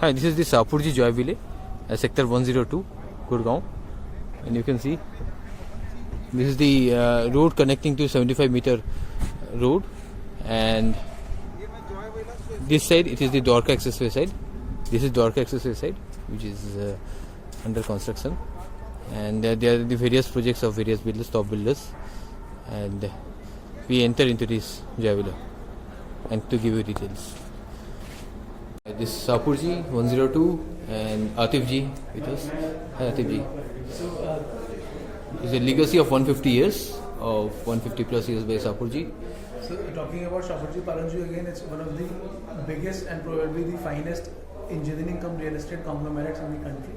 Hi, this is the Shahpurji Joyville, sector 102, Gurgaon, and you can see this is the road connecting to 75-meter road, and this side it is the Dwarka Expressway side. This is Dwarka Expressway side, which is under construction, and there are the various projects of various builders, top builders, and we enter into this Joyville and to give you details. This is Shahpurji 102 and Atif Ji with us. Hi Atif Ji. It's a legacy of 150 years, of 150 plus years by Shahpurji. So talking about Shahpurji Palanji again, it's one of the biggest and probably the finest engineering cum real estate conglomerates in the country.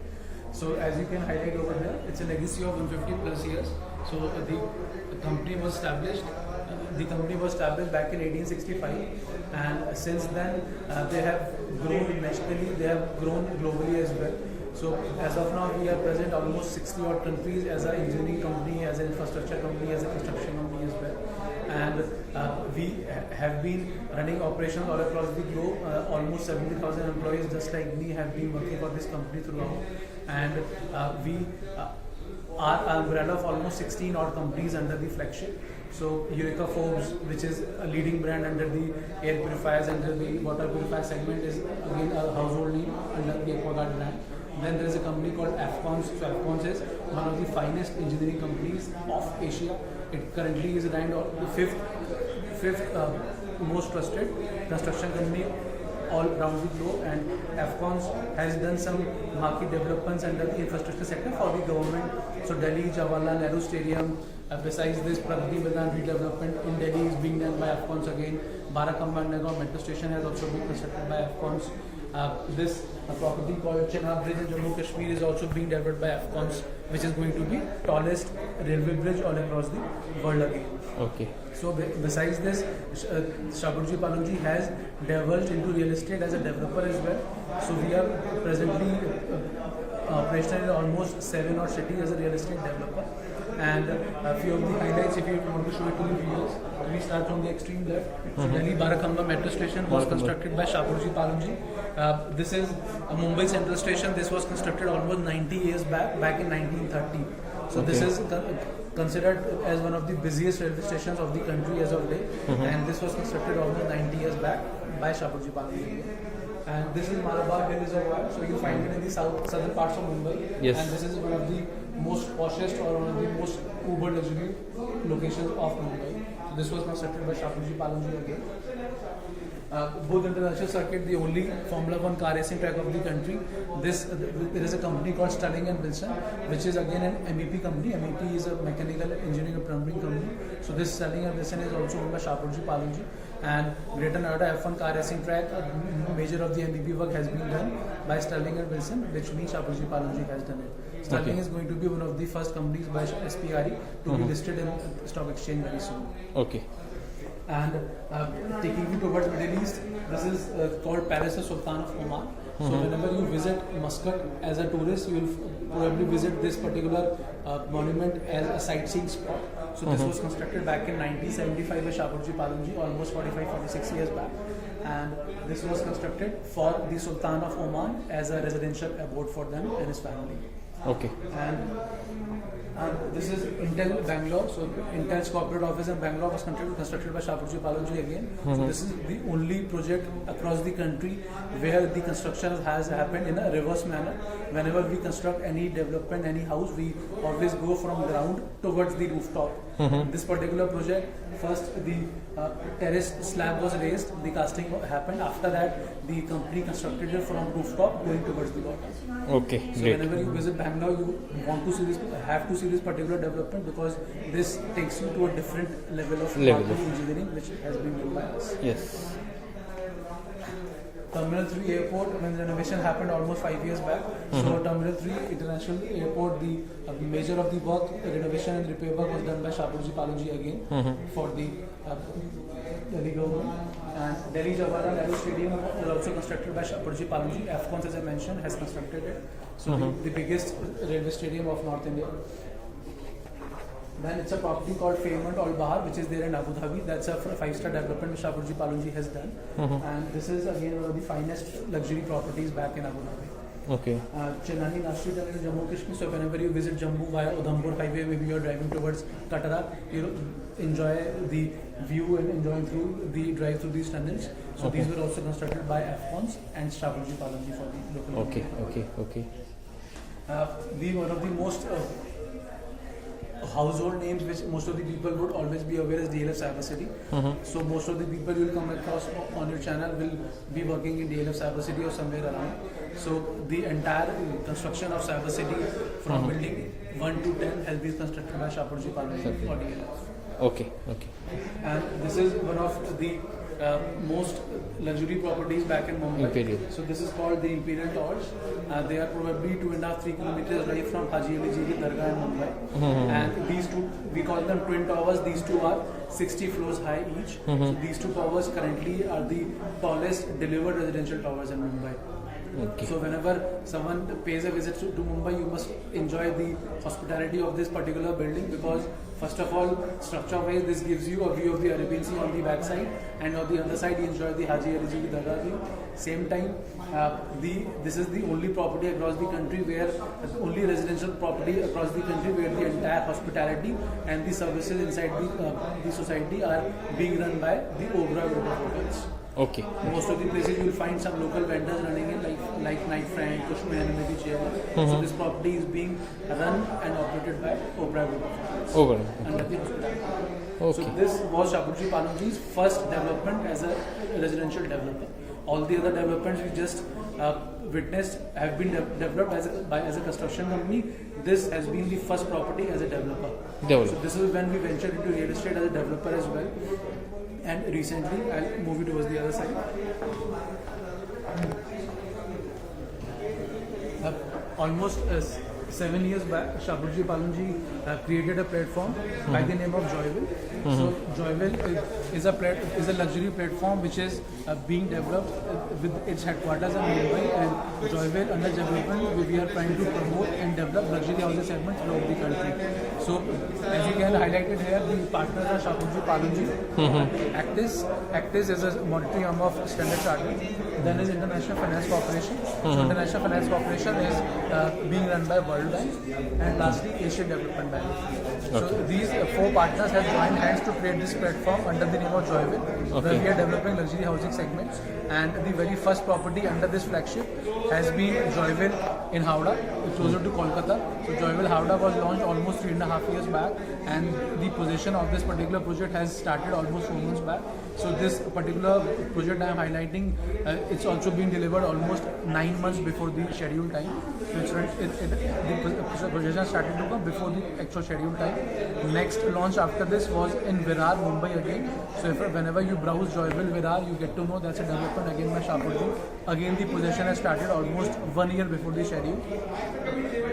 So as you can highlight over here, it's a legacy of 150 plus years. So the company was established. The company was established back in 1865, and since then they have grown nationally, they have grown globally as well. So as of now, we are present almost 60 odd countries as an engineering company, as an infrastructure company, as a construction company as well. And we have been running operations all across the globe. Almost 70,000 employees, just like me, have been working for this company throughout. And we are an umbrella of almost 16 odd companies under the flagship. So Eureka Forbes, which is a leading brand under the air purifiers, under the water purifier segment, is again a household name under the AquaGuard brand. Then there is a company called Afcons. So Afcons is one of the finest engineering companies of Asia. It currently is ranked the fifth most trusted construction company all around the globe, and Afcons has done some market developments under the infrastructure sector for the government. So Delhi Jawaharlal Nehru Stadium, besides this Pragati Maidan redevelopment in Delhi is being done by Afcons again. Barakamba Underground Metro Station has also been constructed by Afcons. This property called Chenab Bridge in Jammu Kashmir is also being developed by Afcons, which is going to be tallest railway bridge all across the world again. Okay. So besides this, Shahpurji Palanji has divulged into real estate as a developer as well. So we are presently operational in almost 7 odd cities as a real estate developer. And a few of the highlights, if you want to show it to the viewers, we start from the extreme left. So Delhi Barakamba Metro Station was constructed by Shahpurji Palanji. This is a Mumbai Central Station. This was constructed almost 90 years back in 1930. So this is considered as one of the busiest railway stations of the country as of date. And this was constructed almost 90 years back by Shahpurji Palanji. And this is Malabar Hill Reservoir. So you find it in the southern parts of Mumbai. Yes. And this is one of the most poshest or one of the most uber luxury locations of Mumbai. So this was constructed by Shahpurji Palanji again. Both International Circuit, the only Formula 1 car racing track of the country. There is a company called Sterling and Wilson, which is again an MEP company. MEP is a mechanical engineering and plumbing company. So this Sterling and Wilson is also owned by Shahpurji Palanji. And Greater Noida F1 car racing track, major of the MEP work has been done by Sterling and Wilson, which means Shahpurji Palanji has done it. Sterling is going to be one of the first companies by SPRE to be listed in stock exchange very soon. Okay. And taking you towards Middle East, this is called Palace of Sultan of Oman. So whenever you visit Muscat as a tourist, you will probably visit this particular monument as a sightseeing spot. So this was constructed back in 1975 by Shahpurji Palanji, almost 45-46 years back. And this was constructed for the Sultan of Oman as a residential abode for them and his family. Okay. And this is Intel Bangalore. So Intel's corporate office in Bangalore was constructed by Shahpurji Palanji again. So this is the only project across the country where the construction has happened in a reverse manner. Whenever we construct any development, any house, we always go from ground towards the rooftop. This particular project, first the terrace slab was raised, the casting happened. After that, the company constructed it from rooftop going towards the bottom. Okay. So Great. whenever you visit Bangalore, you want to see this, have to see this particular development because this takes you to a different level of engineering which has been done by us. Yes. Terminal 3 Airport, when the renovation happened almost 5 years back. So Terminal 3 International Airport, the major of the work, renovation and repair work was done by Shahpurji Palanji again for the Delhi government. And Delhi Jawaharlal Nehru Stadium was also constructed by Shahpurji Palanji. Afcons, as I mentioned, has constructed it. So the biggest railway stadium of North India. Then it's a property called Fairmont Al Bahar, which is there in Abu Dhabi. That's a 5-star development which Shapoorji Pallonji has done. And this is again one of the finest luxury properties back in Abu Dhabi. Okay. Chenani Nashri Tunnel in Jammu Kashmir. So whenever you visit Jammu via Udhampur highway, maybe you're driving towards Katra, you enjoy the view and enjoying through the drive through these tunnels. So these were also constructed by Afcons and Shapoorji Pallonji for the local. Okay. One of the most household names which most of the people would always be aware is DLF Cyber City. So most of the people you will come across on your channel will be working in DLF Cyber City or somewhere around. So the entire construction of Cyber City from building 1 to 10 has been constructed by Shapoorji Pallonji for DLF. Okay. And this is one of the most luxury properties back in Mumbai. Imperial. So this is called the Imperial Towers. They are probably 2.5-3 kilometers away from Haji Ali Ji ki Dargah in Mumbai. And these two, we call them twin towers. These two are 60 floors high each. So these two towers currently are the tallest delivered residential towers in Mumbai. Okay. So whenever someone pays a visit to Mumbai, you must enjoy the hospitality of this particular building, because first of all, structure-wise, this gives you a view of the Arabian Sea on the back side, and on the other side, you enjoy the Haji Ali Ji ki Dargah view. Same time, this is the only property across the country where only residential property across the country where the entire hospitality and the services inside the society are being run by the Oberoi Group of hotels. Okay. Most of the places you will find some local vendors running in, like Knight Frank, Kushman, and maybe Chair. So this property is being run and operated by Oberoi Group of hotels under the hospitality. Okay. So this was Shapoorji Pallonji's first development as a residential developer. All the other developments we just witnessed have been developed as a construction company. This has been the first property as a developer. So this is when we ventured into real estate as a developer as well. And recently, I'll move you towards the other side. Almost 7 years back, Shapoorji Pallonji created a platform by the name of Joyville. So Joyville is a luxury platform which is being developed with its headquarters in Mumbai, and Joyville under development. We are trying to promote and develop luxury housing segment throughout the country. So as you can highlight it here, the partners are Shapoorji Pallonji, Actis is a monetary arm of Standard Chartered. Then is International Finance Corporation. So International Finance Corporation is being run by World Bank, and lastly Asian Development Bank. So these 4 partners have joined hands to create this platform under the name of Joyville, where we are developing luxury housing segments. And the very first property under this flagship has been Joyville in Howrah, closer to Kolkata. So Joyville Howrah was launched almost 3.5 years back, and the possession of this particular project has started almost 4 months back. So this particular project I am highlighting, it's also been delivered almost 9 months before the scheduled time. So the possession started to come before the actual scheduled time. Next launch after this was in Virar, Mumbai again. So whenever you browse Joyville Virar, you get to know that's a development again by Shapoorji. Again, the possession has started almost 1 year before the schedule.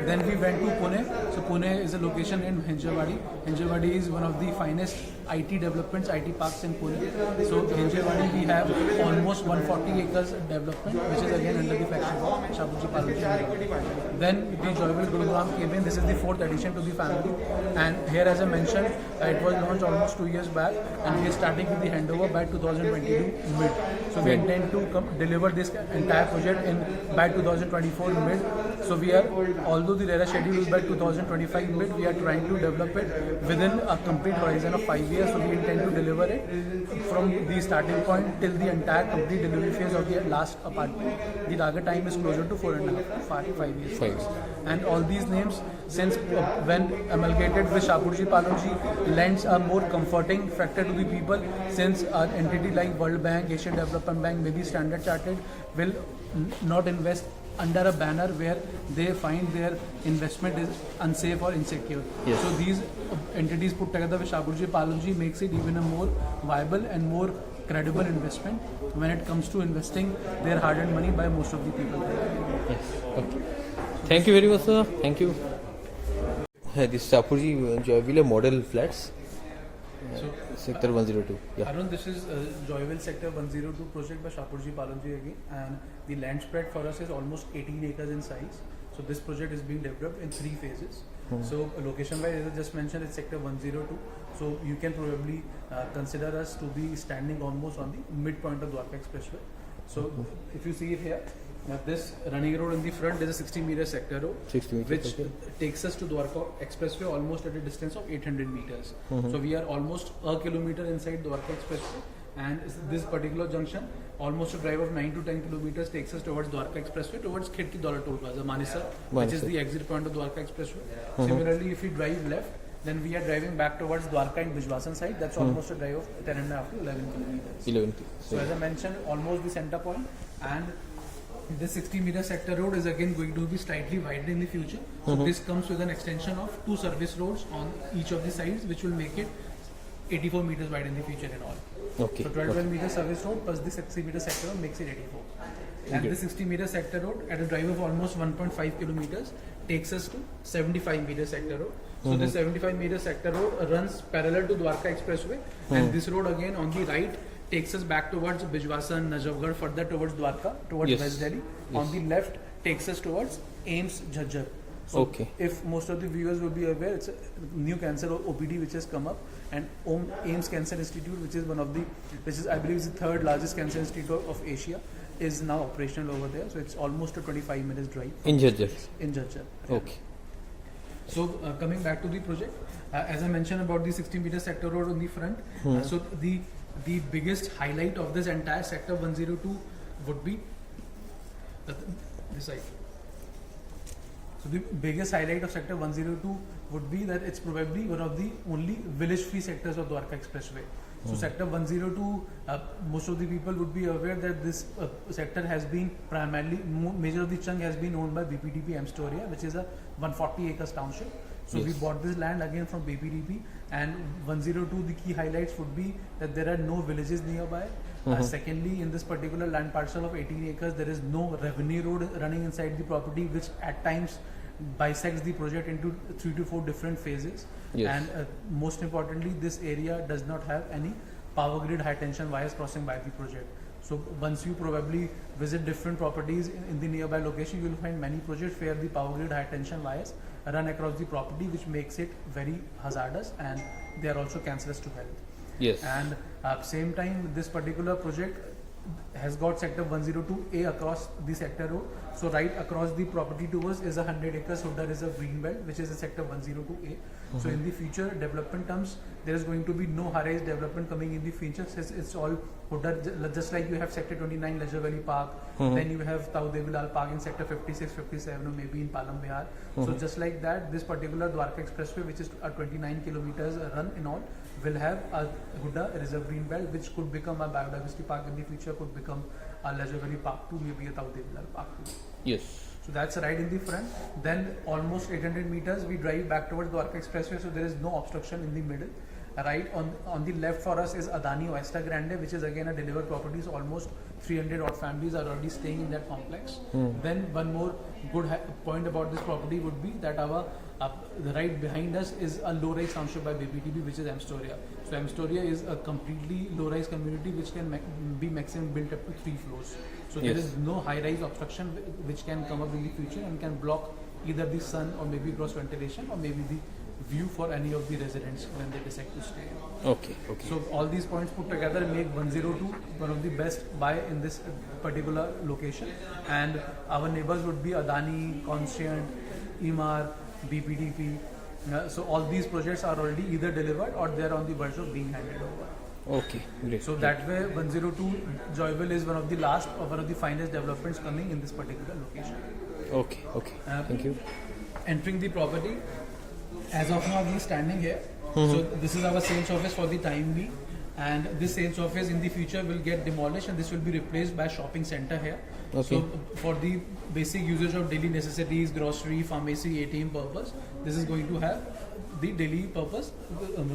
Then we went to Pune. So Pune is a location in Hinjewadi. Hinjewadi is one of the finest IT developments, IT parks in Pune. So Hinjewadi we have almost 140 acres development, which is again under the flagship of Shapoorji Pallonji. Then the Joyville Gurugram came in. This is the 4th addition to the family. And here, as I mentioned, it was launched almost 2 years back, and we are starting with the handover by 2022 mid. So we intend to deliver this entire project by 2024 mid. So we are, although the RERA schedule is by 2025 mid, we are trying to develop it within a complete horizon of 5 years. So we intend to deliver it from the starting point till the entire complete delivery phase of the last apartment. The target time is closer to 5 years. And all these names, since when amalgamated with Shapoorji Pallonji, lends a more comforting factor to the people, since an entity like World Bank, Asian Development Bank, maybe Standard Chartered will not invest under a banner where they find their investment is unsafe or insecure. Yes. So these entities put together with Shapoorji Pallonji makes it even a more viable and more credible investment when it comes to investing their hard-earned money by most of the people. Yes. Okay. Thank you very much, sir. Thank you. This Shapoorji Joyville model flats. So Sector 102. Yeah. Arun, this is Joyville Sector 102 project by Shapoorji Pallonji again, and the land spread for us is almost 18 acres in size. So this project is being developed in 3 phases. So location wise, as I just mentioned, it's sector 102. So you can probably consider us to be standing almost on the midpoint of Dwarka Expressway. So if you see it here, this running road in the front is a 60-meter sector road, 60 meters, which okay. takes us to Dwarka Expressway almost at a distance of 800 meters. So we are almost a kilometer inside Dwarka Expressway, and this particular junction, almost a drive of 9 to 10 kilometers, takes us towards Dwarka Expressway, towards Khidki Dollar Toll Plaza, Manesar, which is Manesar. the exit point of Dwarka Expressway. Similarly, if we drive left, then we are driving back towards Dwarka and Bijwasan side. That's almost a drive of 10.5 to 11 kilometers. 11. So as I mentioned, almost the center point, and this 60-meter sector road is again going to be slightly widened in the future. So this comes with an extension of 2 service roads on each of the sides, which will make it 84 meters wide in the future in all. Okay. So 12 meter service road plus the 60-meter sector road makes it 84. And Okay. the 60-meter sector road at a drive of almost 1.5 kilometers takes us to 75-meter sector road. So the 75-meter sector road runs parallel to Dwarka Expressway, and this road again on the right takes us back towards Bijwasan, Najafgarh, further towards Dwarka, towards Yes. West Delhi. Yes. On the left takes us towards AIMS Jhajjar. So Okay. if most of the viewers will be aware, it's a new cancer OPD which has come up, and AIMS Cancer Institute, which is I believe is the 3rd largest cancer institute of Asia, is now operational over there. So it's almost a 25 minutes drive In Jhajjar. in Jhajjar. Okay. So coming back to the project, as I mentioned about the 60-meter sector road on the front, so the biggest highlight of this entire sector 102 would be this side. So the biggest highlight of sector 102 would be that it's probably one of the only village-free sectors of Dwarka Expressway. So sector 102, most of the people would be aware that this sector has been primarily, major of the chunk has been owned by BPDP Amstoria, which is a 140 acres township. So we Yes. bought this land again from BPDP, and 102, the key highlights would be that there are no villages nearby. Secondly, in this particular land parcel of 18 acres, there is no revenue road running inside the property, which at times bisects the project into 3 to 4 different phases. Yes. And most importantly, this area does not have any power grid high tension wires crossing by the project. So once you probably visit different properties in the nearby location, you will find many projects where the power grid high tension wires run across the property, which makes it very hazardous, and they are also cancerous to health. Yes. And same time, this particular project has got sector 102A across the sector road. So right across the property to us is a 100 acres Hooda Reserve green belt, which is the sector 102A. So in the future development terms, there is going to be no high-rise development coming in the future. It's all Hooda, just like you have sector 29 Leisure Valley Park, then you have Tau Devilal Park in sector 56, 57, or maybe in Palam Vihar. So just like that, this particular Dwarka Expressway, which is a 29 kilometers run in all, will have a Hooda Reserve green belt, which could become a biodiversity park in the future, could become a Leisure Valley Park 2, maybe a Tau Devilal Park 2. Yes. So that's right in the front. Then almost 800 meters we drive back towards Dwarka Expressway, so there is no obstruction in the middle. Right on the left for us is Adani Oyster Grande, which is again a delivered property. So almost 300 odd families are already staying in that complex. Then one more good point about this property would be that our right behind us is a low-rise township by BPTB, which is Amstoria. So Amstoria is a completely low-rise community which can be maximum built up to 3 floors. So there Yes. is no high-rise obstruction which can come up in the future and can block either the sun or maybe cross ventilation or maybe the view for any of the residents when they decide to stay. Okay. Okay. So all these points put together make 102 one of the best buy in this particular location. And our neighbors would be Adani, Conscient, Emaar, BPDP. So all these projects are already either delivered or they are on the verge of being handed over. Okay. Great. So that way 102 Joyville is one of the last or one of the finest developments coming in this particular location. Okay. Okay. Thank you. Entering the property, as of now we are standing here. So this is our sales office for the time being, and this sales office in the future will get demolished and this will be replaced by a shopping center here. Okay. So for the basic usage of daily necessities, grocery, pharmacy, ATM purpose, this is going to have the daily purpose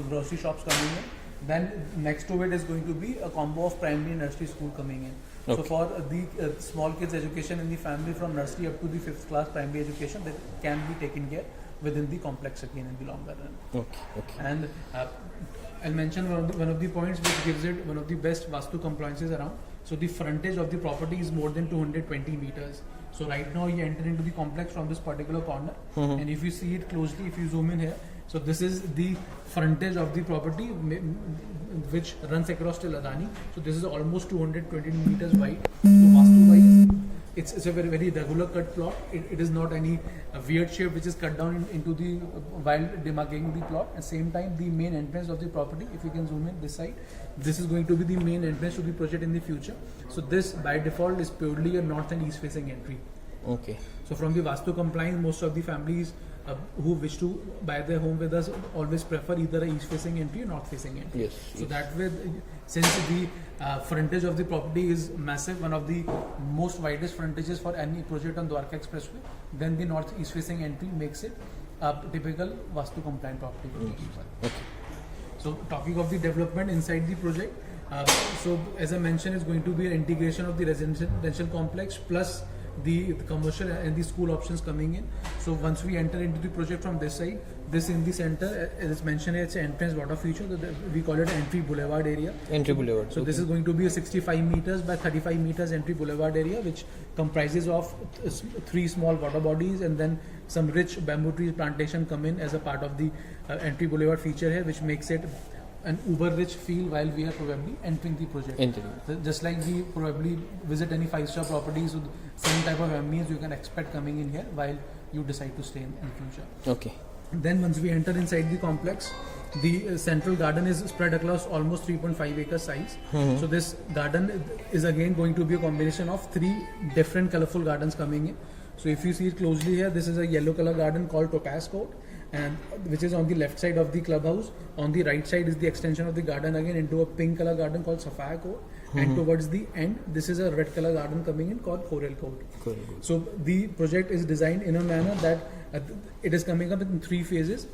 grocery shops coming in. Then next to it is going to be a combo of primary and nursery school coming in. So Okay. for the small kids education in the family from nursery up to the 5th class primary education, that can be taken care within the complex again in the longer run. Okay. Okay. And I'll mention one of the points which gives it one of the best Vastu compliances around. So the frontage of the property is more than 220 meters. So right now you enter into the complex from this particular corner, and if you see it closely, if you zoom in here, so this is the frontage of the property which runs across till Adani. So this is almost 220 meters wide. So Vastu wise, it's a very regular cut plot. It is not any weird shape which is cut down into the while demarcating the plot. At the same time, the main entrance of the property, if you can zoom in this side, this is going to be the main entrance to the project in the future. So this by default is purely a north and east facing entry. Okay. So from the Vastu compliance, most of the families who wish to buy their home with us always prefer either a east facing entry or north facing entry. Yes. So that way, since the frontage of the property is massive, one of the most widest frontages for any project on Dwarka Expressway, then the north east facing entry makes it a typical Vastu compliant property. Okay. So talking of the development inside the project, so as I mentioned, it's going to be an integration of the residential complex plus the commercial and the school options coming in. So once we enter into the project from this side, this in the center, as mentioned, it's an entrance water feature. We call it entry boulevard area. Entry boulevard. So this is going to be a 65 meters by 35 meters entry boulevard area, which comprises of 3 small water bodies and then some rich bamboo tree plantation come in as a part of the entry boulevard feature here, which makes it an uber rich feel while we are probably entering the project. Just like we probably visit any 5-star properties with same type of ambience you can expect coming in here while you decide to stay in future. Okay. Then once we enter inside the complex, the central garden is spread across almost 3.5 acre size. So this garden is again going to be a combination of 3 different colorful gardens coming in. So if you see it closely here, this is a yellow color garden called Topaz Court, and which is on the left side of the clubhouse. On the right side is the extension of the garden again into a pink color garden called Sapphire Court, and towards the end this is a red color garden coming in called Coral Court. So the project is designed in a manner that it is coming up in 3 phases.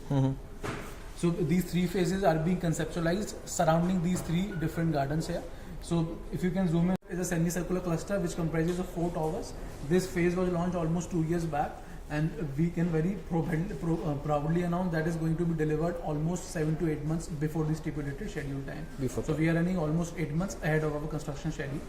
So these 3 phases are being conceptualized surrounding these 3 different gardens here. So if you can zoom in, it's a semicircular cluster which comprises of 4 towers. This phase was launched almost 2 years back, and we can very proudly announce that is going to be delivered almost 7 to 8 months before the stipulated schedule time. So we are running almost 8 months ahead of our construction schedule.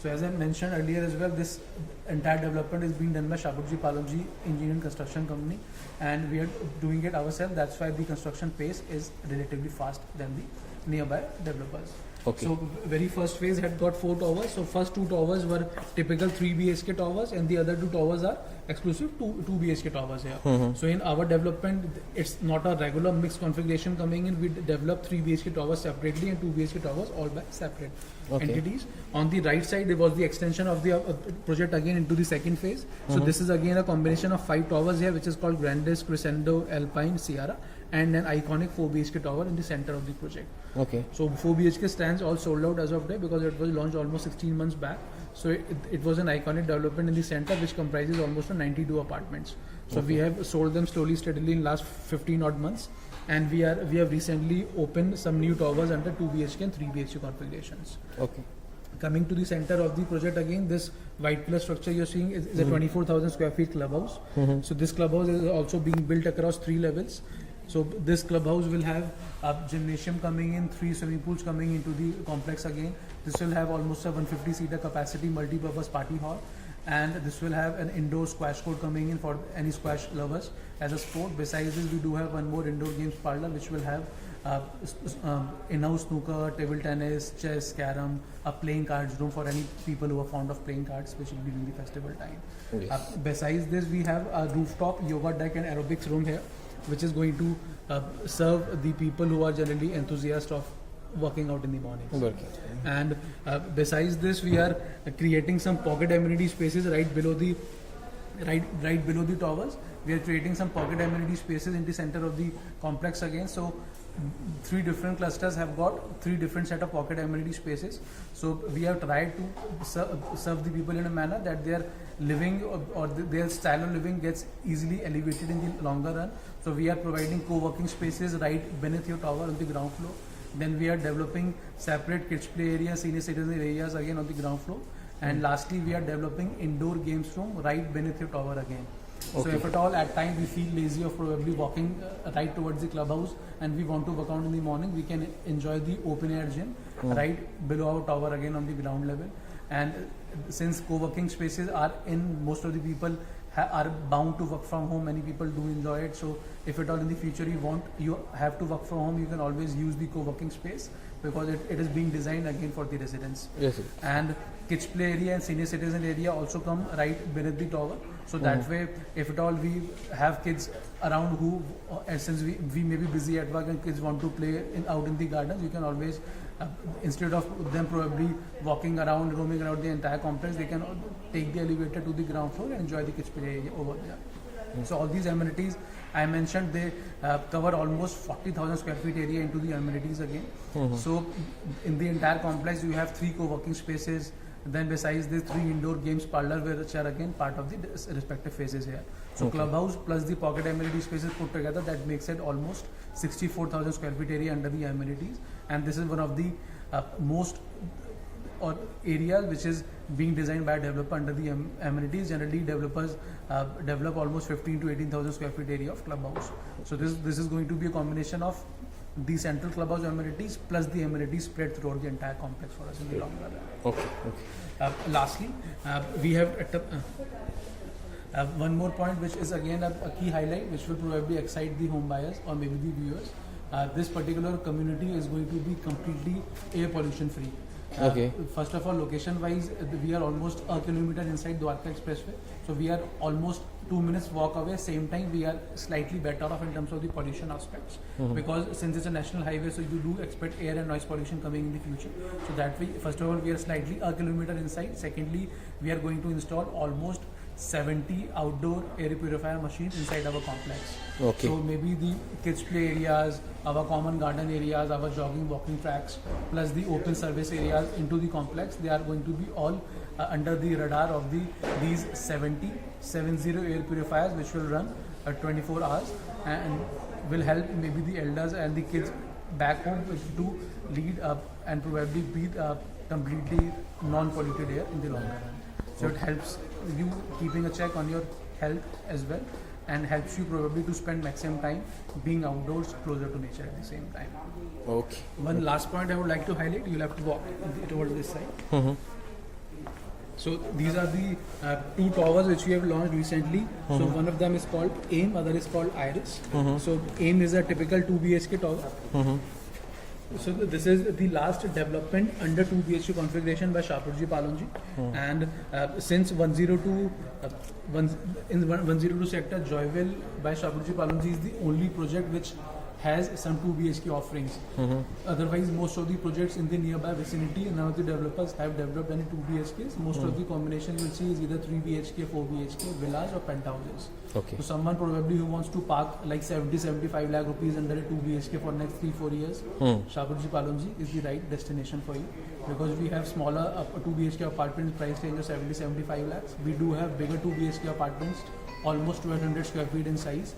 So as I mentioned earlier as well, this entire development is being done by Shaburji Palomji Engineering Construction Company, and we are doing it ourselves. That's why the construction pace is relatively fast than the nearby developers. Okay. So very first phase had got 4 towers. So first 2 towers were typical 3 BHK towers, and the other 2 towers are exclusive 2 BHK towers here. So in our development, it's not a regular mixed configuration coming in. We develop 3 BHK towers separately and 2 BHK towers all by separate entities. On the right side, there was the extension of the project again into the second phase. So this is again a combination of 5 towers here, which is called Grandis, Crescendo, Alpine, Sierra, and an iconic 4 BHK tower in the center of the project. Okay. So 4 BHK stands all sold out as of today because it was launched almost 16 months back. So it was an iconic development in the center which comprises almost 92 apartments. So we have sold them slowly, steadily in last 15 odd months, and we have recently opened some new towers under 2 BHK and 3 BHK configurations. Okay. Coming to the center of the project again, this white pillar structure you're seeing is a 24,000 square feet clubhouse. So this clubhouse is also being built across 3 levels. So this clubhouse will have a gymnasium coming in, 3 swimming pools coming into the complex again. This will have almost a 150 seater capacity multi-purpose party hall, and this will have an indoor squash court coming in for any squash lovers as a sport. Besides this, we do have one more indoor games parlor which will have in-house snooker, table tennis, chess, carom, a playing cards room for any people who are fond of playing cards, especially during the festival time. Yes. Besides this, we have a rooftop yoga deck and aerobics room here, which is going to serve the people who are generally enthusiasts of working out in the mornings. And besides this, we are creating some pocket amenity spaces right below the towers. We are creating some pocket amenity spaces in the center of the complex again. So 3 different clusters have got 3 different set of pocket amenity spaces. So we have tried to serve the people in a manner that their living or their style of living gets easily elevated in the longer run. So we are providing co-working spaces right beneath your tower on the ground floor. Then we are developing separate kids play areas, senior citizen areas again on the ground floor. And lastly, we are developing indoor games room right beneath your tower again. So if at all at time we feel lazy of probably walking right towards the clubhouse and we want to work out in the morning, we can enjoy the open air gym right below our tower again on the ground level. and since co-working spaces are in, most of the people are bound to work from home. Many people do enjoy it. So if at all in the future you have to work from home, you can always use the co-working space because it is being designed again for the residents. Yes, And kids play area and senior citizen area also come right beneath the tower. So that way, if at all we have kids around who, since we may be busy at work and kids want to play out in the gardens, you can always, instead of them probably walking around, roaming around the entire complex, they can take the elevator to the ground floor and enjoy the kids play area over there. So all these amenities I mentioned, they cover almost 40,000 square feet area into the amenities again. So in the entire complex, you have 3 co-working spaces. Then besides this, 3 indoor games parlor, which are again part of the respective phases here. So clubhouse plus the pocket amenity spaces put together, that makes it almost 64,000 square feet area under the amenities. And this is one of the most areas which is being designed by a developer under the amenities. Generally, developers develop almost 15 to 18,000 square feet area of clubhouse. So this is going to be a combination of the central clubhouse amenities plus the amenities spread throughout the entire complex for us in the long run. Okay. Lastly, we have one more point, which is again a key highlight, which will probably excite the home buyers or maybe the viewers. This particular community is going to be completely air pollution free. Okay. First of all, location wise, we are almost a kilometer inside Dwarka Expressway, so we are almost 2 minutes walk away. Same time, we are slightly better off in terms of the pollution aspects, because since it's a national highway, so you do expect air and noise pollution coming in the future. So that way, first of all, we are slightly a kilometer inside. Secondly, we are going to install almost 70 outdoor air purifier machines inside our complex. Okay. So maybe the kids play areas, our common garden areas, our jogging, walking tracks, plus the open service areas into the complex, they are going to be all under the radar of these 70 air purifiers, which will run 24 hours and will help maybe the elders and the kids back home to lead and probably breathe completely non-polluted air in the long run. So it helps you keeping a check on your health as well, and helps you probably to spend maximum time being outdoors closer to nature at the same time. Okay. One last point I would like to highlight, you'll have to walk towards this side. So these are the 2 towers which we have launched recently. So one of them is called AIM, other is called IRIS. So AIM is a typical 2 BHK tower. So this is the last development under 2 BHK configuration by Shapoorji Pallonji, and since 102 in 102 sector, Joyville by Shapoorji Pallonji is the only project which has some 2 BHK offerings. Otherwise, most of the projects in the nearby vicinity, none of the developers have developed any 2 BHKs. Most of the combination you'll see is either 3 BHK, 4 BHK, villas or penthouses. Okay. So someone probably who wants to park like 70-75 lakh rupees under a 2 BHK for next 3-4 years, Shapoorji Pallonji is the right destination for you, because we have smaller 2 BHK apartments price range of 70-75 lakhs. We do have bigger 2 BHK apartments, almost 1200 square feet in size,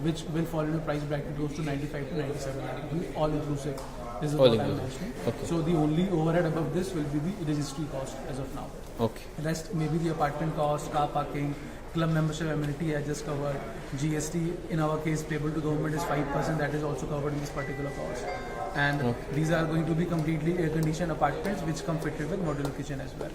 which will fall in a price bracket close to 95 to 97 lakh, all inclusive. This is All what I'm inclusive. mentioning. Okay. So the only overhead above this will be the registry cost as of now. Okay. Rest maybe the apartment cost, car parking, club membership amenity I just covered. GST in our case payable to government is 5%, that is also covered in this particular cost. And these are going to be completely air conditioned apartments which come fitted with modular kitchen as well.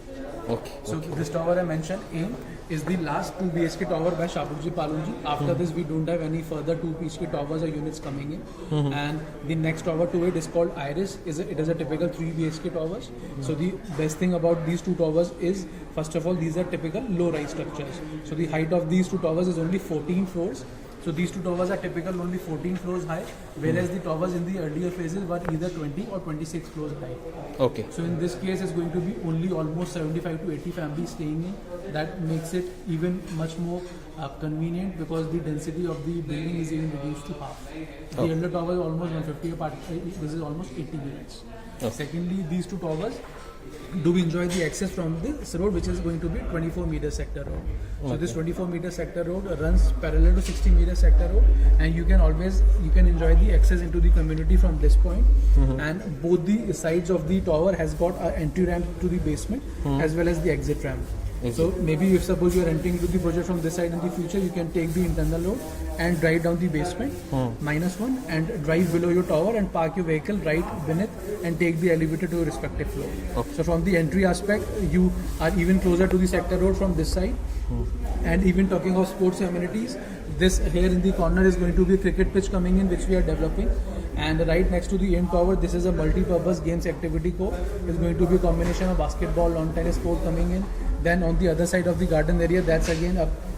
Okay. So this tower I mentioned, AIM, is the last 2 BHK tower by Shapoorji Pallonji. After this, we don't have any further 2 BHK towers or units coming in. And the next tower to it is called IRIS. It is a typical 3 BHK towers. So the best thing about these 2 towers is, first of all, these are typical low-rise structures. So the height of these 2 towers is only 14 floors. So these 2 towers are typical only 14 floors high, whereas the towers in the earlier phases were either 20 or 26 floors high. Okay. So in this case, it's going to be only almost 75 to 80 families staying in. That makes it even much more convenient, because the density of the building is even reduced to half. The elder tower is almost 150 apartments. This is almost 80 units. Secondly, these 2 towers do enjoy the access from this road, which is going to be 24-meter sector road. So this 24-meter sector road runs parallel to 60-meter sector road, and you can enjoy the access into the community from this point. And both the sides of the tower has got an entry ramp to the basement as well as the exit ramp. So maybe if suppose you are entering into the project from this side in the future, you can take the internal road and drive down the basement, -1, and drive below your tower and park your vehicle right beneath and take the elevator to your respective floor. Okay. So from the entry aspect, you are even closer to the sector road from this side. And even talking of sports amenities, this here in the corner is going to be a cricket pitch coming in, which we are developing. And right next to the end tower, this is a multi-purpose games activity court. It's going to be a combination of basketball, lawn tennis court coming in. Then on the other side of the garden area, that's again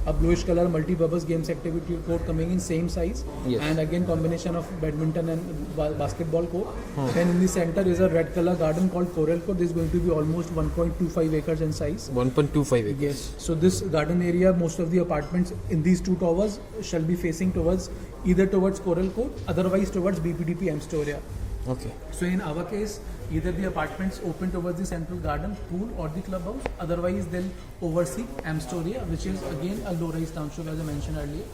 a bluish color multi-purpose games activity court coming in, same size. Yes. And again combination of badminton and basketball court. Then in the center is a red color garden called Coral Court. This is going to be almost 1.25 acres in size. 1.25 acres. Yes. So this garden area, most of the apartments in these two towers shall be facing towards either towards Coral Court, otherwise towards BPDP Amstoria. Okay. So in our case, either the apartments open towards the central garden, pool or the clubhouse. Otherwise, they'll oversee Amstoria, which is again a low-rise township as I mentioned earlier.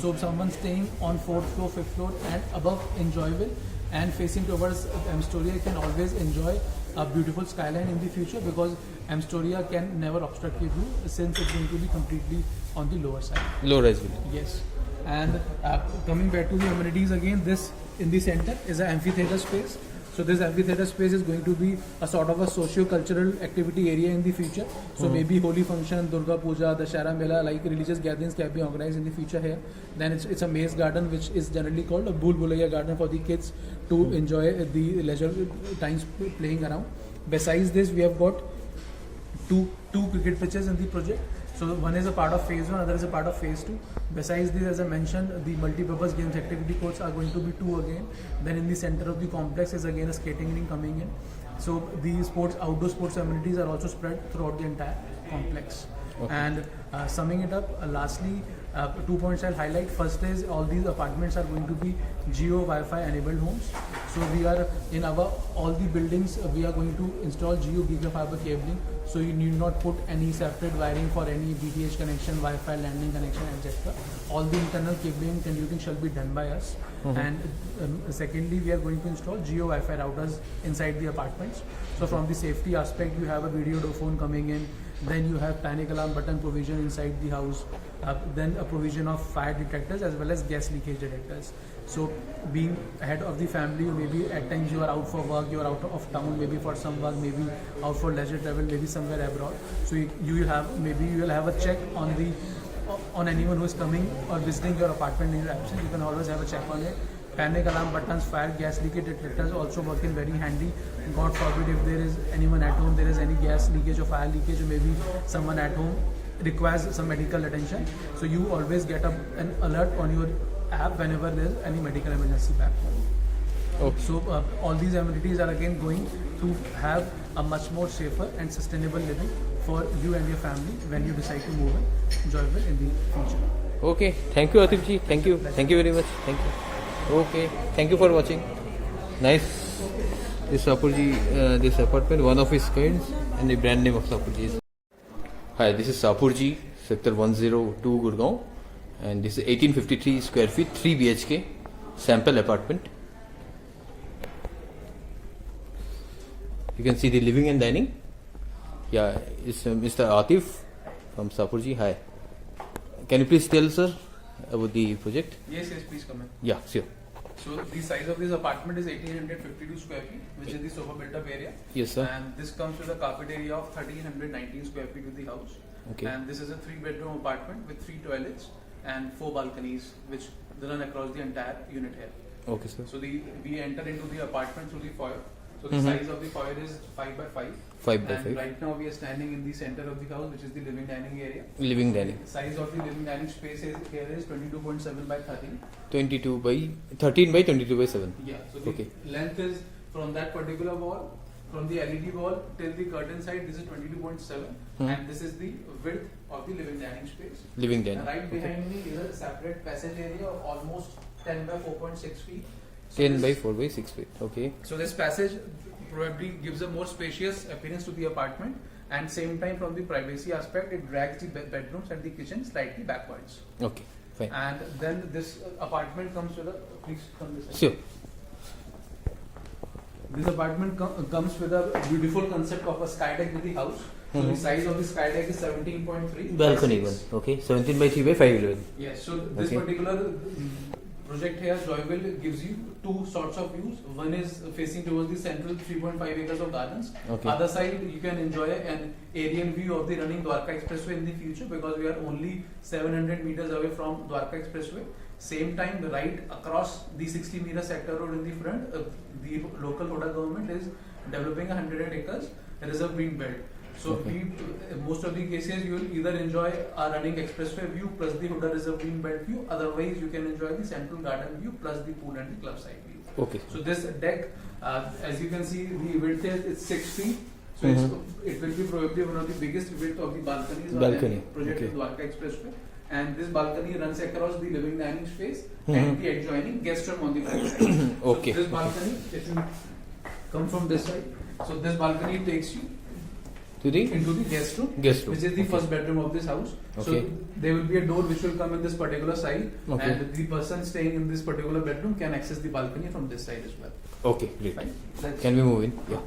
So if someone staying on 4th floor, 5th floor and above Enjoyville and facing towards Amstoria can always enjoy a beautiful skyline in the future, because Amstoria can never obstruct your view since it's going to be completely on the lower side. Low rise building. Yes. And coming back to the amenities again, this in the center is an amphitheater space. So this amphitheater space is going to be a sort of a socio-cultural activity area in the future. So maybe holy function, Durga Puja, Dashara Mela, like religious gatherings can be organized in the future here. Then it's a maze garden, which is generally called a Bhul Bhulaiya garden for the kids to enjoy the leisure times playing around. Besides this, we have got two cricket pitches in the project. So one is a part of phase 1, other is a part of phase 2. Besides this, as I mentioned, the multi-purpose games activity courts are going to be 2 again. Then in the center of the complex is again a skating rink coming in. So the outdoor sports amenities are also spread throughout the entire complex. Okay. And summing it up, lastly, 2 points I'll highlight. First is all these apartments are going to be Jio Wi-Fi enabled homes. So we are in all the buildings we are going to install Jio Gigafiber cabling. So you need not put any separate wiring for any DTH connection, Wi-Fi landing connection, etc. All the internal cabling and conduiting shall be done by us. And secondly, we are going to install Jio Wi-Fi routers inside the apartments. So from the safety aspect, you have a video phone coming in. Then you have panic alarm button provision inside the house. Then a provision of fire detectors as well as gas leakage detectors. So being head of the family, maybe at times you are out for work, you are out of town, maybe for some work, maybe out for leisure travel, maybe somewhere abroad. So you will have a check on anyone who is coming or visiting your apartment in your absence. You can always have a check on it. Panic alarm buttons, fire, gas leakage detectors also work in very handy. God forbid if there is anyone at home, there is any gas leakage or fire leakage, or maybe someone at home requires some medical attention. So you always get an alert on your app whenever there is any medical emergency back home. Okay. So all these amenities are again going to have a much more safer and sustainable living for you and your family when you decide to move in Joyville in the future. Okay. Thank you, Atif ji. Thank you. Thank you very much. Thank you. Okay. Thank you for watching. Nice. This Sapurji, this apartment, one of his kinds, and the brand name of Sapurji is. Hi, this is Sapurji, Sector 102, Gurgaon, and this is 1853 square feet, 3 BHK, sample apartment. You can see the living and dining. Yeah, it's Mr. Atif from Sapurji. Hi. Can you please tell, sir, about the project? Yes, please come in. Yeah, sure. So the size of this apartment is 1852 square feet, which is the sofa built-up area. Yes, sir. And this comes with a carpet area of 1319 square feet with the house. Okay. And this is a 3-bedroom apartment with 3 toilets and 4 balconies, which run across the entire unit here. Okay, sir. So we enter into the apartment through the foyer. So the size of the foyer is 5 by 5. 5 by And 5. right now we are standing in the center of the house, which is the living dining area. Living dining. Size of the living dining space here is 22.7 by 13. 22 by 13 by 22 by 7. Yeah. So the Okay. length is from that particular wall, from the LED wall till the curtain side, this is 22.7, and this is the width of the living dining space. Living dining. And right behind me is a separate passage area of almost 10 by 4.6 feet. So 10 by this- 4 by 6 feet. Okay. So this passage probably gives a more spacious appearance to the apartment, and same time from the privacy aspect, it drags the bedrooms and the kitchen slightly backwards. Okay. Fine. And then this apartment comes with a, please come this side. Sure. This apartment comes with a beautiful concept of a sky deck with the house. So the size of the sky deck is 17.3. Balcony by one. 6. Okay. 17 by 3 by 511. Yes. So this Okay. particular project here, Joyville, gives you two sorts of views. One is facing towards the central 3.5 acres of gardens. Okay. Other side, you can enjoy an aerial view of the running Dwarka Expressway in the future, because we are only 700 meters away from Dwarka Expressway. Same time, right across the 60-meter sector road in the front, the local Huda government is developing 100 acres reserve green belt. So Okay. most of the cases, you will either enjoy a running expressway view plus the Huda reserve green belt view. Otherwise, you can enjoy the central garden view plus the pool and the club side view. Okay. So this deck, as you can see, the width is 6 feet. So it will be probably one of the biggest width of the balconies on Balcony, any project okay. in Dwarka Expressway. And this balcony runs across the living dining space Mhm. and the adjoining guest room on the back side. Okay. So this balcony, if you come from this side, so this balcony takes you To the into the guest room, guest room. which is the Okay. first bedroom of this house. Okay. So there will be a door which will come in this particular side, Okay. and the person staying in this particular bedroom can access the balcony from this side as well. Okay. Great. Fine. That's- Can we move in? Yeah.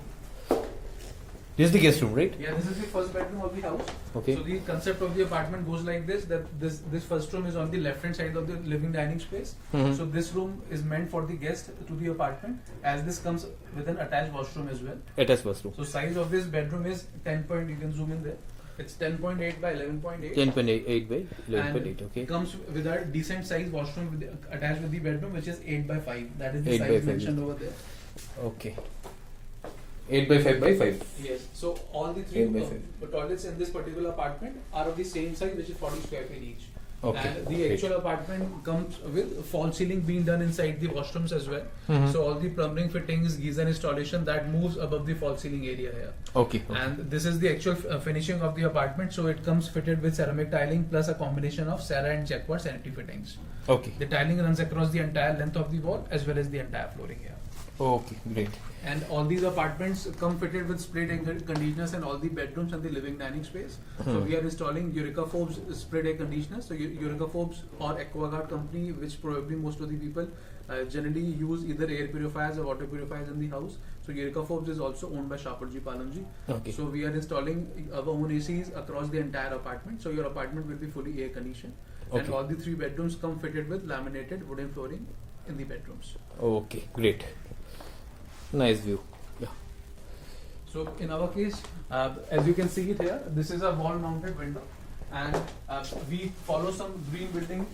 This is the guest room, right? Yeah, this is the first bedroom of the house. Okay. So the concept of the apartment goes like this: that this first room is on the left hand side of the living dining space. Mhm. So this room is meant for the guest to the apartment, as this comes with an attached washroom as well. Attached bathroom. So size of this bedroom is 10 point. You can zoom in there. It's 10.8 by 11.8. 10.8 by 11.8. And Okay. comes with a decent size washroom attached with the bedroom, which is 8 by 5. That is the 8 by size 5. mentioned over there. Okay. 8 by 5 by 5. Yes. So all the three 8 by 5. toilets in this particular apartment are of the same size, which is 40 square feet each. Okay. And the Great. actual apartment comes with false ceiling being done inside the washrooms as well. Mhm. So all the plumbing fittings, geyser installation that moves above the false ceiling area here. Okay. Okay. And this is the actual finishing of the apartment. So it comes fitted with ceramic tiling plus a combination of Sarah and Jacquard sanitary fittings. Okay. The tiling runs across the entire length of the wall as well as the entire flooring here. Okay. Great. And all these apartments come fitted with split air conditioners in all the bedrooms and the living dining space. So Hmm. we are installing Eureka Forbes split air conditioners. So Eureka Forbes or AquaGuard company, which probably most of the people generally use either air purifiers or water purifiers in the house. So Eureka Forbes is also owned by Shapoorji Pallonji. Okay. So we are installing our own ACs across the entire apartment. So your apartment will be fully air conditioned. And Okay. all the three bedrooms come fitted with laminated wooden flooring in the bedrooms. Okay. Great. Nice view. Yeah. So in our case, as you can see it here, this is a wall-mounted window, and we follow some green building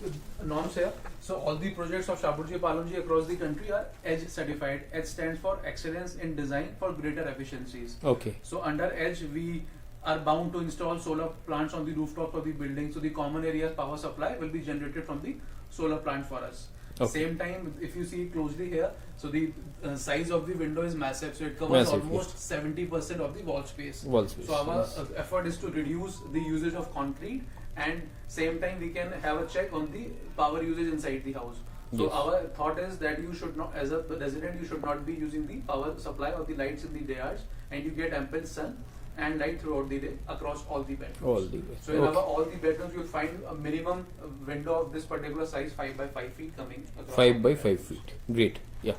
norms here. So all the projects of Shapoorji Pallonji across the country are EDGE certified. EDGE stands for Excellence in Design for Greater Efficiencies. Okay. So under EDGE, we are bound to install solar plants on the rooftop of the building. So the common area's power supply will be generated from the solar plant for us. Okay. Same time, if you see closely here, so the size of the window is massive. So it covers Massive, almost 70% of the wall space. Wall space. So our yes. effort is to reduce the usage of concrete, and same time we can have a check on the power usage inside the house. So Yes. our thought is that you should not, as a resident, you should not be using the power supply or the lights in the day hours, and you get ample sun and light throughout the day across all the bedrooms. All the way. So in Okay. all the bedrooms, you'll find a minimum window of this particular size, 5 by 5 feet coming across. 5 by 5 feet. Great. Yeah.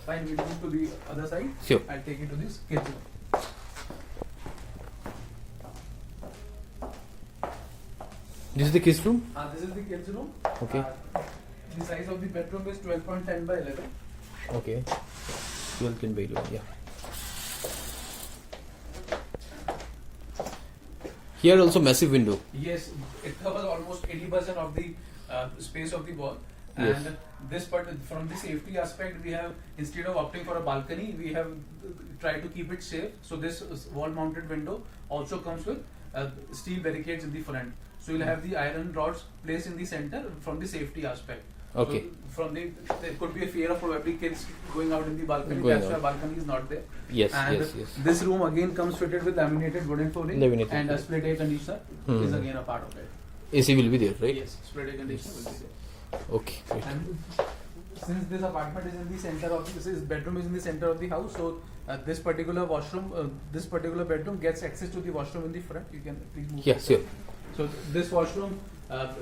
Fine, we'll move to the other side. Sure. I'll take you to this kids room. This is the kids room. This is the kids room. Okay. The size of the bedroom is 12.10 by 11. Okay. 12 can by 11. Yeah. Here also massive window. Yes, it covers almost 80% of the space of the wall. Yes. And this part, from the safety aspect, we have, instead of opting for a balcony, we have tried to keep it safe. So this wall-mounted window also comes with steel barricades in the front. So you'll have the iron rods placed in the center from the safety aspect. Okay. So from there could be a fear of probably kids going out in the balcony. Going That's why out. balcony is not there. Yes. And Yes. Yes. this room again comes fitted with laminated wooden flooring, Laminated and a flooring. split air conditioner Hmm. is again a part of it. AC will be there, right? Yes, split air conditioner will be there. Okay. Great. And since this apartment is in the center of this bedroom is in the center of the house, so this particular washroom, this particular bedroom gets access to the washroom in the front. You can please move. Yeah. Sure. So this washroom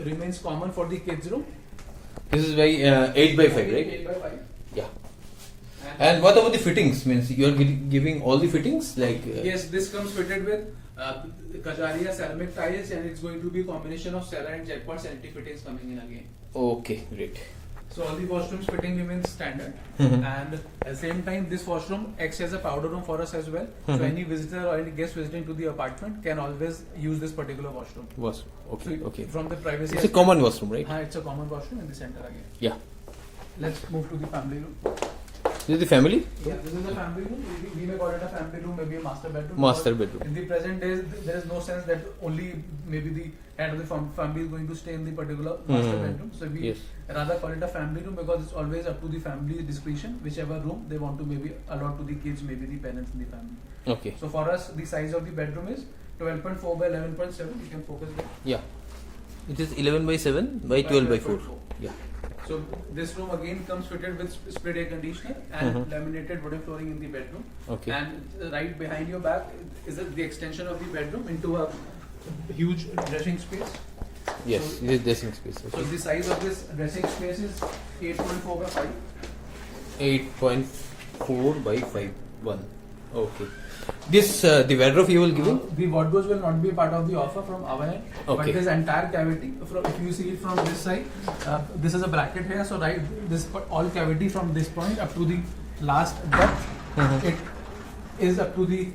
remains common for the kids room. This is by 8 by 5, right? 8 by 5. Yeah. And what about the fittings? Means you are giving all the fittings like. Yes, this comes fitted with Kajaria ceramic tiles, and it's going to be a combination of Cera and Jacquard sanitary fittings coming in again. Okay, great. So all the washrooms fitting remains standard, Mhm. and at the same time, this washroom acts as a powder room for us as well. So Mhm. any visitor or any guest visiting to the apartment can always use this particular washroom. Washroom. Okay, So okay. From the privacy. It's a common washroom, right? It's a common washroom in the center again. Yeah. Let's move to the family room. This is the family? Yeah, this is the family room. We may call it a family room, maybe a master bedroom. Master because bedroom. In the present days, there is no sense that only maybe the head of the family is going to stay in the particular master Mhm. bedroom. So we Yes. rather call it a family room because it's always up to the family discretion, whichever room they want to maybe allot to the kids, maybe the parents in the family. Okay. So for us, the size of the bedroom is 12.4 by 11.7. You can focus there. Yeah. It is 11 by 7 by 12 by 4. 12.4. Yeah. So this room again comes fitted with split air conditioner and Mhm. laminated wooden flooring in the bedroom. Okay. And right behind your back is the extension of the bedroom into a huge dressing space. Yes, So- it is dressing space. So Okay. the size of this dressing space is 8.4 by 5. 8.4 by 5. 1. Okay. This, the wardrobe you will give him? The wardrobes will not be part of the offer from our end. Okay. But this entire cavity, if you see it from this side, this is a bracket here. So right, this all cavity from this point up to the last depth, Mhm. it is up to the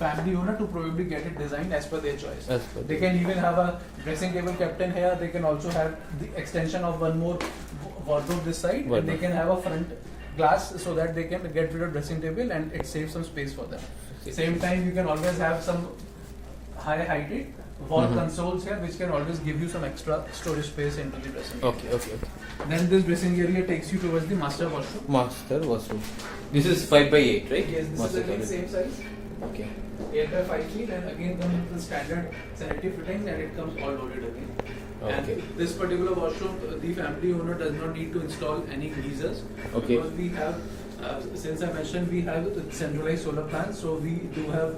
family owner to probably get it designed as per their choice. As per They can even have a dressing table kept in here. They can also have the extension of one more wardrobe this side, and they Wardrobe. can have a front glass so that they can get rid of dressing table and it saves some space for them. Same time, you can always have some high heighted wall Mhm. consoles here, which can always give you some extra storage space into the dressing area. Okay, okay, okay. Then this dressing area takes you towards the master washroom. Master washroom. This is 5 by 8, right? Yes, this Master is again toilet. same size, Okay. 8 by 5 feet, and again comes the standard sanitary fittings, and it comes all loaded again. Okay. And this particular washroom, the family owner does not need to install any geysers. Okay. Because we have, since I mentioned, we have centralized solar plants, so we do have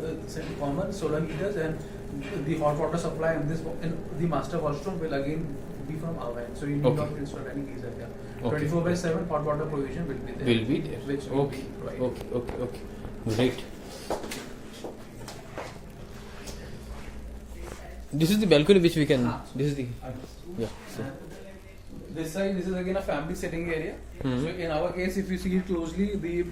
common solar heaters, and the hot water supply in the master washroom will again be from our end. So you need Okay. not to install any geyser here. Okay. 24 by 7 hot water provision will be there. Will be there. Which will Okay. be provided. Okay, okay, okay. Great. This is the balcony which we can. This is the. Yeah. So. This side, this is again a family sitting area. Mhm. So in our case, if you see it closely, the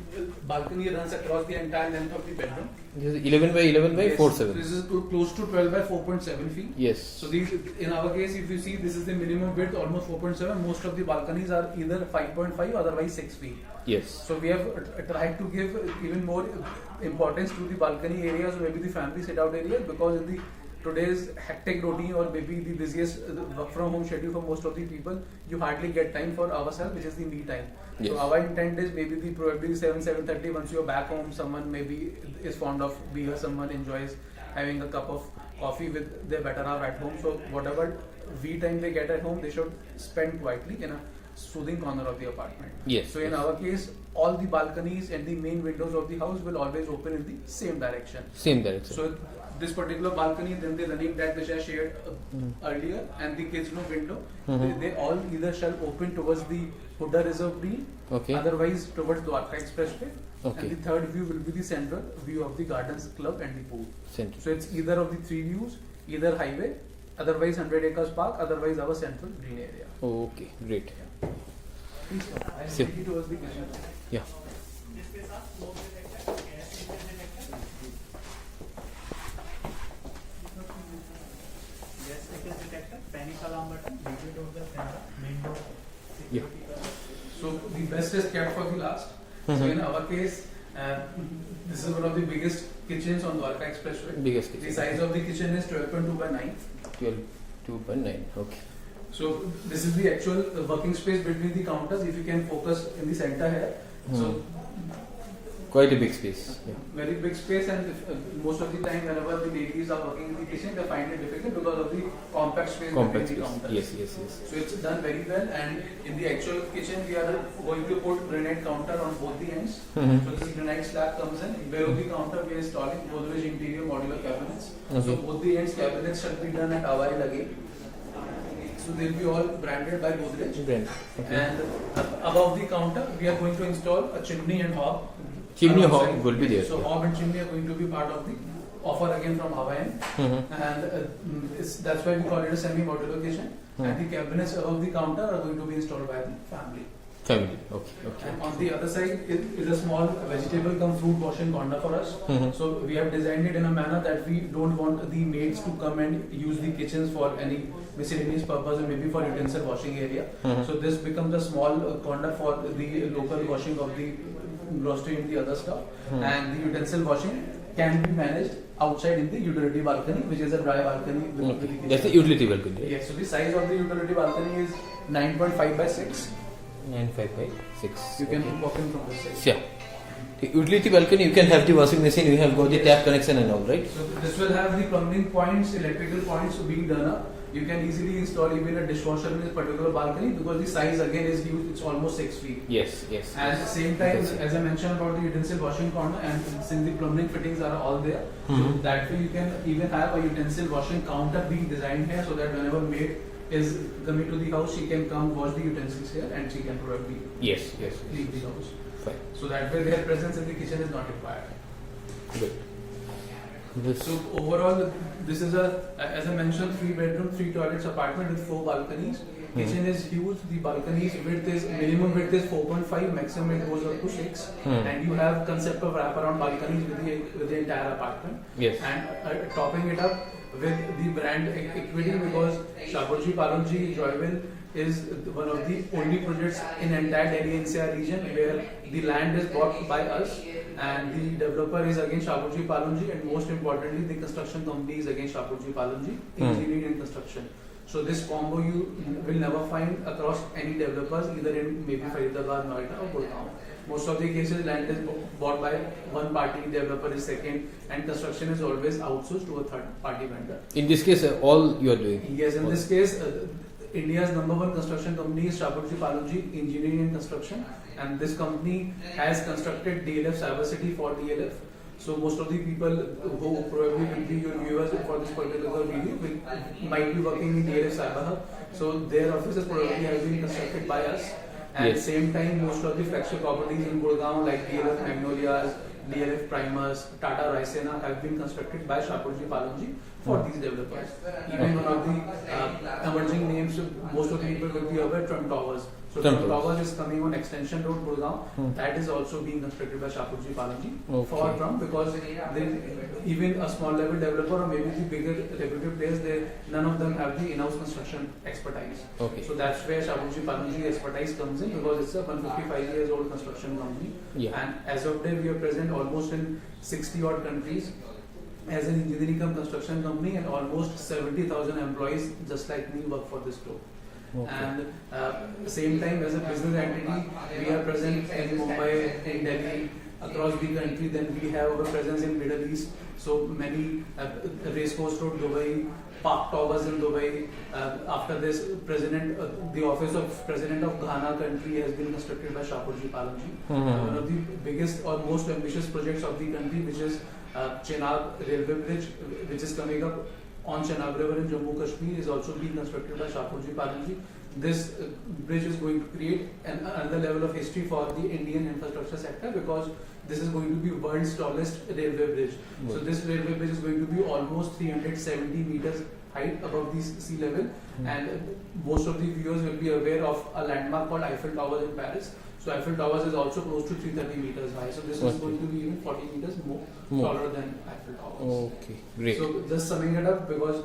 balcony runs across the entire length of the bedroom. This is 11 by 11 by Yes, 4.7. This is close to 12 by 4.7 feet. Yes. So these, in our case, if you see, this is the minimum width, almost 4.7. Most of the balconies are either 5.5, otherwise 6 feet. Yes. So we have tried to give even more importance to the balcony areas, or maybe the family sit-out areas, because in the today's hectic routine, or maybe the busiest work from home schedule for most of the people, you hardly get time for ourselves, which is the me time. Yes. So our intent is maybe the probably 7:30 once you're back home, someone maybe is fond of beer, someone enjoys having a cup of coffee with their better half at home. So whatever we time they get at home, they should spend quietly in a soothing corner of the apartment. Yes. So in our case, all the balconies and the main windows of the house will always open in the same direction. Same direction. So this particular balcony, then the running deck which I shared earlier, and the kids' room window, Mhm. they all either shall open towards the Huda Reserve Green, Okay. otherwise towards Dwarka Expressway, Okay. and the third view will be the central view of the Gardens Club and the pool. Center. So it's either of the three views, either highway, otherwise 100 acres park, otherwise our central green area. Okay. Great. Please come. I'll Sure. take you towards the kitchen. Yeah. Gas leakage detector, panic alarm button, DJ door the camera, main door. Yeah. So the best is kept for the last. So Mhm. in our case, this is one of the biggest kitchens on Dwarka Expressway. Biggest The kitchen. size of the kitchen is 12.2 by 9. 12.9. Okay. So this is the actual working space between the counters. If you can focus in the center here. So Quite a big space. Yeah. very big space, and most of the time whenever the ladies are working in the kitchen, they find it difficult because of the compact space Compact between the space. counters. Yes, yes, yes. So it's done very well, and in the actual kitchen we are going to put granite counter on both the ends. Mhm. So this granite slab comes in. Below the counter we are installing Godrej interior modular cabinets. So Okay. both the ends cabinets shall be done at our end again. So they'll be all branded by Godrej. Brand. Okay. And above the counter we are going to install a chimney and hob. Chimney alongside. hob will be there, So yeah. hob and chimney are going to be part of the offer again from our end, and that's why we call it a semi-modular kitchen. And the cabinets above the counter are going to be installed by the family. Family. Okay. Okay. And on the other side is a small vegetable cum fruit washing corner for us. So we have designed it in a manner that we don't want the maids to come and use the kitchens for any miscellaneous purpose or maybe for utensil washing area. So this becomes a small corner for the local washing of the grocery and the other stuff. And the utensil washing can be managed outside in the utility balcony, which is a dry balcony with the kitchen. That's the utility balcony. Right? Yes, so the size of the utility balcony is 9.5 by 6. 9.5 by 6. You can walk in from this side. Yeah. The utility balcony, you can have the washing machine, you have got the tap connection and all, right? So this will have the plumbing points, electrical points being done up. You can easily install even a dishwasher in this particular balcony because the size again is huge, it's almost 6 feet. Yes, yes. At the same time, as I mentioned about the utensil washing corner, and since the plumbing fittings are all there, so that way you can even have a utensil washing counter being designed here so that whenever maid is coming to the house, she can come wash the utensils here and she can probably Yes, yes. leave the house. Fine. So that way their presence in the kitchen is not required. Good. This, So overall, this is as I mentioned, 3 bedroom, 3 toilets apartment with 4 balconies. Kitchen is huge. The balconies minimum width is 4.5, maximum it goes up to 6. And you have concept of wraparound balconies with the entire apartment. yes. And topping it up with the brand equity because Shapoorji Pallonji Joyville is one of the only projects in entire Delhi NCR region where the land is bought by us and the developer is again Shapoorji Pallonji, and most importantly the construction company is again Shapoorji Pallonji, engineering and construction. So this combo you will never find across any developers either in maybe Faridabad, Noida or Gurgaon. Most of the cases land is bought by one party, developer is second, and construction is always outsourced to a third party vendor. In this case, all you are doing. Yes, in this case, India's #1 construction company is Shapoorji Pallonji Engineering and Construction, and this company has constructed DLF Cyber City for DLF. So most of the people who probably will be your viewers for this particular video might be working in DLF Cyber Hub. So their offices probably have been constructed by us. And at the same time, most of the flagship properties in Gurgaon like DLF Magnolias, DLF Primers, Tata Raisena have been constructed by Shapoorji Pallonji for these developers. Even one of the emerging names, most of the people will be aware, Trump Towers. So Trump Towers is coming on Extension Road, Gurgaon. That is also being constructed by Shapoorji Pallonji for Trump because even a small level developer or maybe the bigger reputed players, none of them have the in-house construction expertise. Okay. So that's where Shapoorji Pallonji expertise comes in because it's a 155 years old construction company. Yeah. And as of today, we are present almost in 60 odd countries as an engineering cum construction company, and almost 70,000 employees just like me work for this group. Okay. And same time as a business entity, we are present in Mumbai, in Delhi, across the country. Then we have our presence in Middle East. So many Racecourse Road, Dubai, Park Towers in Dubai. After this, the office of President of Ghana country has been constructed by Shapoorji Pallonji. One of the biggest or most ambitious projects of the country, which is Chenab Railway Bridge, which is coming up on Chenab River in Jammu Kashmir, is also being constructed by Shapoorji Pallonji. This bridge is going to create another level of history for the Indian infrastructure sector because this is going to be world's tallest railway bridge. So this railway bridge is going to be almost 370 meters height above the sea level, and most of the viewers will be aware of a landmark called Eiffel Tower in Paris. So Eiffel Towers is also close to 330 meters high. So this is going to be even 40 meters more taller than Eiffel Towers. Okay, great. So just summing it up, because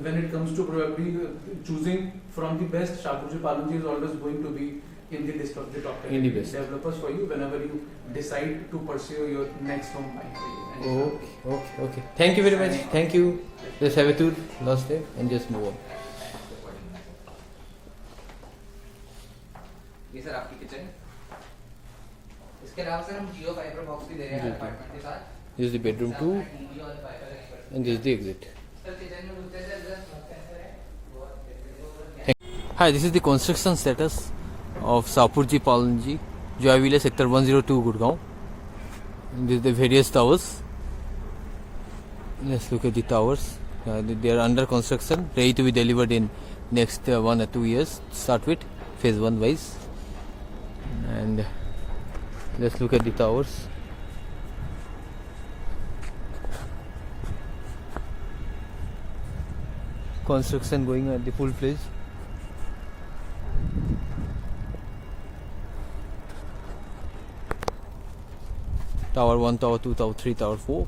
when it comes to probably choosing from the best, Shapoorji Pallonji is always going to be in the list of the top 10 developers for you whenever you decide to pursue your next home buying. Okay. Thank you very much. Thank you. Just have a tour last day and just move on. ये sir आपकी kitchen है। इसके अलावा sir हम जियो fibre box भी दे रहे हैं apartment के साथ। This is the bedroom 2 and this is the exit. Sir kitchen में घुसते हैं Hi, this is the construction status of Shapoorji Pallonji Joyville Sector 102 Gurgaon. And this is the various towers. Let's look at the towers. They are under construction, ready to be delivered in next 1 or 2 years. Start with phase 1 wise. And let's look at the towers. construction going at the full fledged. Tower 1, Tower 2, Tower 3, Tower 4.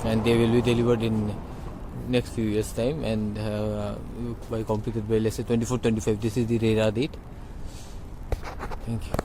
And they will be delivered in next few years time, and by completed by let's say 24-25. This is the RERA date. Thank you.